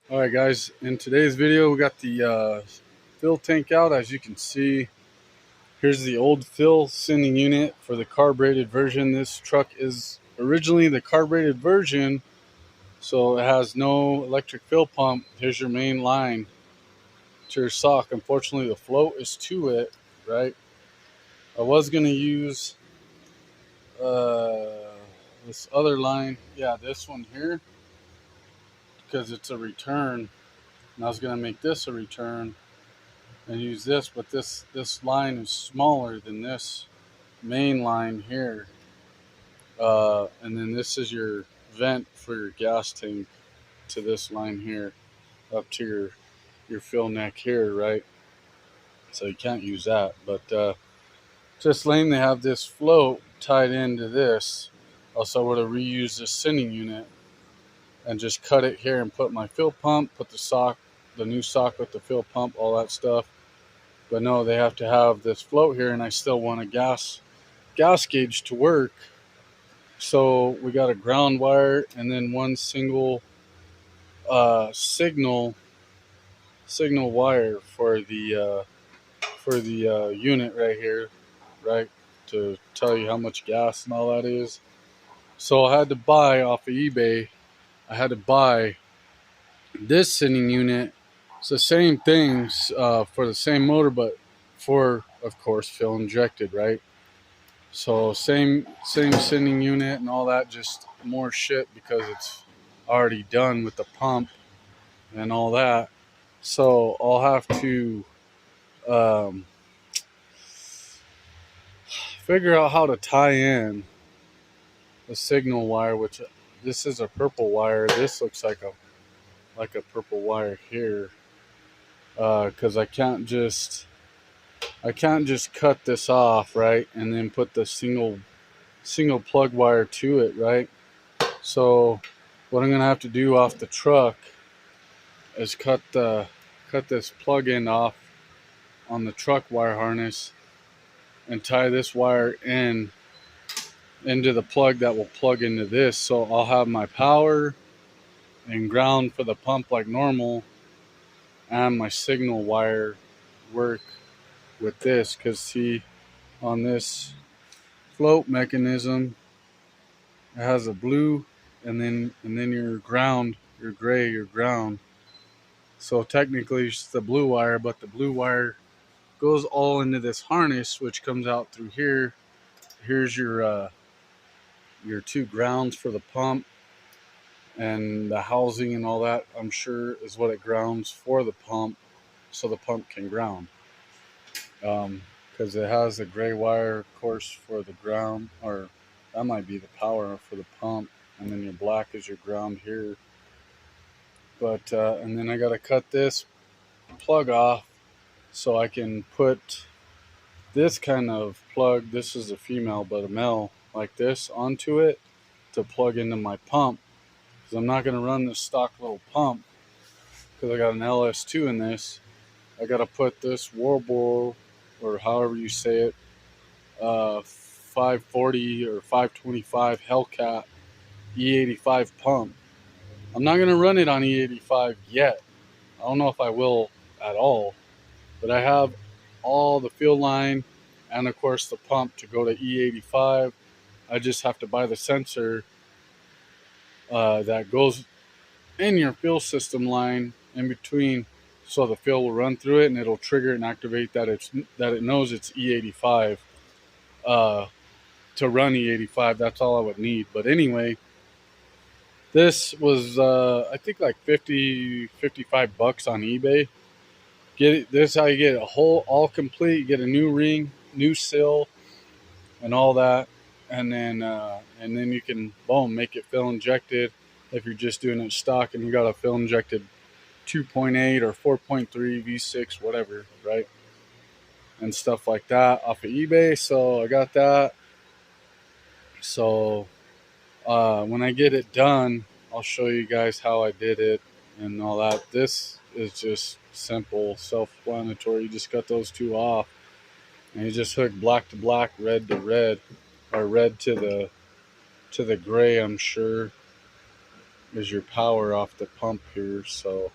Alright guys, in today's video we got the fill tank out. As you can see, here's the old fill sending unit for the carbureted version. This truck is originally the carbureted version, so it has no electric fill pump. Here's your main line to your sock. Unfortunately the float is to it, right? I was going to use uh, this other line, this one here, because it's a return, and I was going to make this a return and use this, but this line is smaller than this main line here, and then this is your vent for your gas tank to this line here up to your fill neck here, right? So you can't use that, but just lame they have this float tied into this. Also would have reused this sending unit and just cut it here and put my fill pump, put the new sock with the fill pump, all that stuff. But no, they have to have this float here, and I still want a gas gauge to work. So we got a ground wire and then one single signal wire for the unit right here, right, to tell you how much gas and all that is. So I had to buy off of eBay. I had to buy this sending unit. It's the same things for the same motor, but for, of course, fill injected, right? So same sending unit and all that, just more shit because it's already done with the pump and all that. So I'll have to um, figure out how to tie in the signal wire, which this is a purple wire. This looks like a purple wire here, because I can't just cut this off, right, and then put the single plug wire to it, right? So what I'm gonna have to do off the truck is cut this plug end off on the truck wire harness and tie this wire into the plug that will plug into this. So I'll have my power and ground for the pump like normal, and my signal wire work with this. Because see, on this float mechanism, it has a blue and then your ground, your gray, your ground. So technically it's the blue wire, but the blue wire goes all into this harness, which comes out through here. Here's your two grounds for the pump, and the housing and all that, I'm sure, is what it grounds for the pump, so the pump can ground. Because it has the gray wire, of course, for the ground, or that might be the power for the pump, and then your black is your ground here. But and then I got to cut this plug off so I can put this kind of plug. This is a female, but a male like this onto it to plug into my pump, because I'm not going to run this stock little pump because I got an ls2 in this. I got to put this Warble, or however you say it, 540 or 525 Hellcat E85 pump. I'm not going to run it on E85 yet. I don't know if I will at all, but I have all the field line and of course the pump to go to E85. I just have to buy the sensor that goes in your fill system line in between, so the fill will run through it and it'll trigger and activate that it knows it's E85 to run E85. That's all I would need. But anyway, this was I think like 55 bucks on eBay. Get it. This is how you get a whole all complete. You get a new ring, new sill, and all that, and then you can boom make it fill injected. If you're just doing it stock and you got a fill injected 2.8 or 4.3 V6, whatever, right? And stuff like that off of eBay. So I got that. So when I get it done, I'll show you guys how I did it and all that. This is just simple, self-explanatory. You just cut those two off, and you just hook black to black, red to red, or red to the gray, I'm sure. is your power off the pump here. So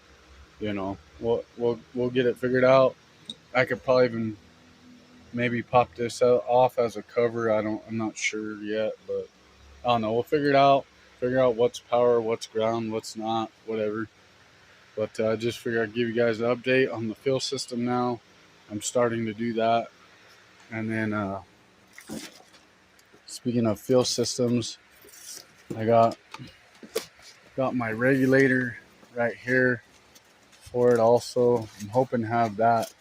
you know, we'll get it figured out. I could probably even maybe pop this off as a cover. I'm not sure yet, but I don't know. We'll figure it out. Figure out what's power, what's ground, what's not, whatever. But I just figured I'd give you guys an update on the fuel system now. I'm starting to do that. And then, speaking of fuel systems, I got my regulator right here for it also. I'm hoping to have that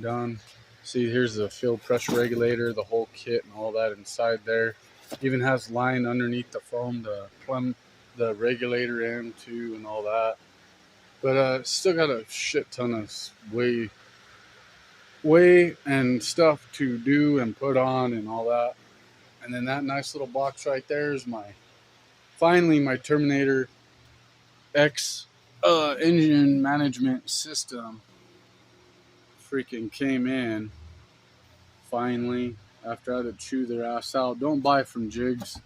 done. See, here's the fuel pressure regulator, the whole kit and all that inside there. Even has line underneath the foam to plumb the regulator in too and all that. But still got a shit ton of way and stuff to do and put on and all that. And then that nice little box right there is finally my Terminator X engine management system freaking came in finally after I had to chew their ass out. Don't buy from Jigs.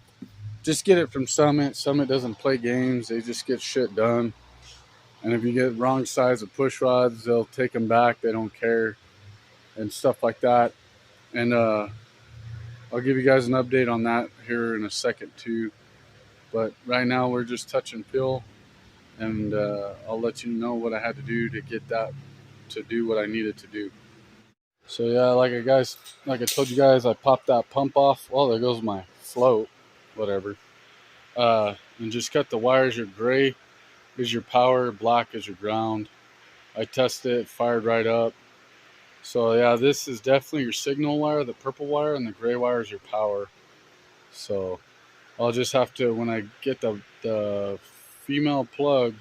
Just get it from Summit. Summit doesn't play games. They just get shit done. And if you get wrong size of push rods, they'll take them back. They don't care and stuff like that. And I'll give you guys an update on that here in a second too. But right now we're just touching fuel, and I'll let you know what I had to do to get that to do what I needed to do. So yeah, like I told you guys, I popped that pump off. Well, there goes my float, whatever. And just cut the wires. Your gray is your power, black is your ground. I tested it, fired right up. So yeah, this is definitely your signal wire, the purple wire, and the gray wire is your power. So I'll just have to, when I get the female plug,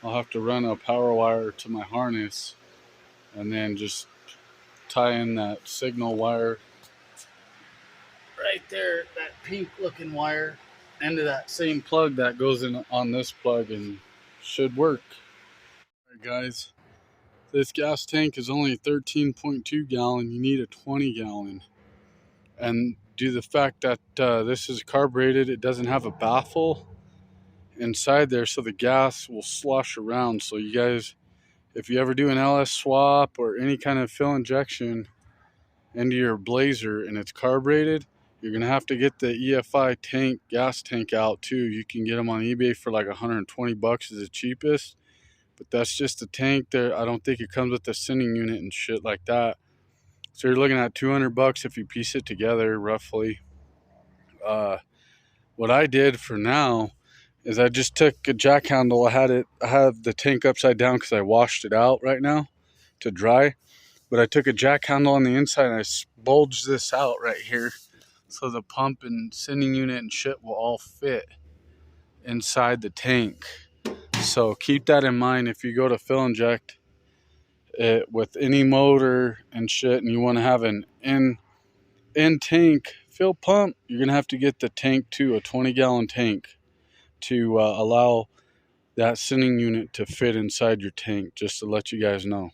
I'll have to run a power wire to my harness and then just tie in that signal wire right there, that pink looking wire, into that same plug that goes in on this plug, and should work. All right, guys, this gas tank is only a 13.2 gallon. You need a 20 gallon. And due to the fact that this is carbureted, it doesn't have a baffle inside there, so the gas will slosh around. So you guys, if you ever do an LS swap or any kind of fill injection into your Blazer and it's carbureted, you're gonna have to get the EFI gas tank out too. You can get them on eBay for like 120 bucks is the cheapest, but that's just the tank there. I don't think it comes with the sending unit and shit like that. So you're looking at 200 bucks if you piece it together roughly. What I did for now is I just took a jack handle. I have the tank upside down because I washed it out right now to dry. But I took a jack handle on the inside and I bulged this out right here, so the pump and sending unit and shit will all fit inside the tank. So keep that in mind if you go to fill inject it with any motor and shit, and you want to have an in tank fill pump, you're gonna have to get the tank to a 20 gallon tank to allow that sending unit to fit inside your tank, just to let you guys know.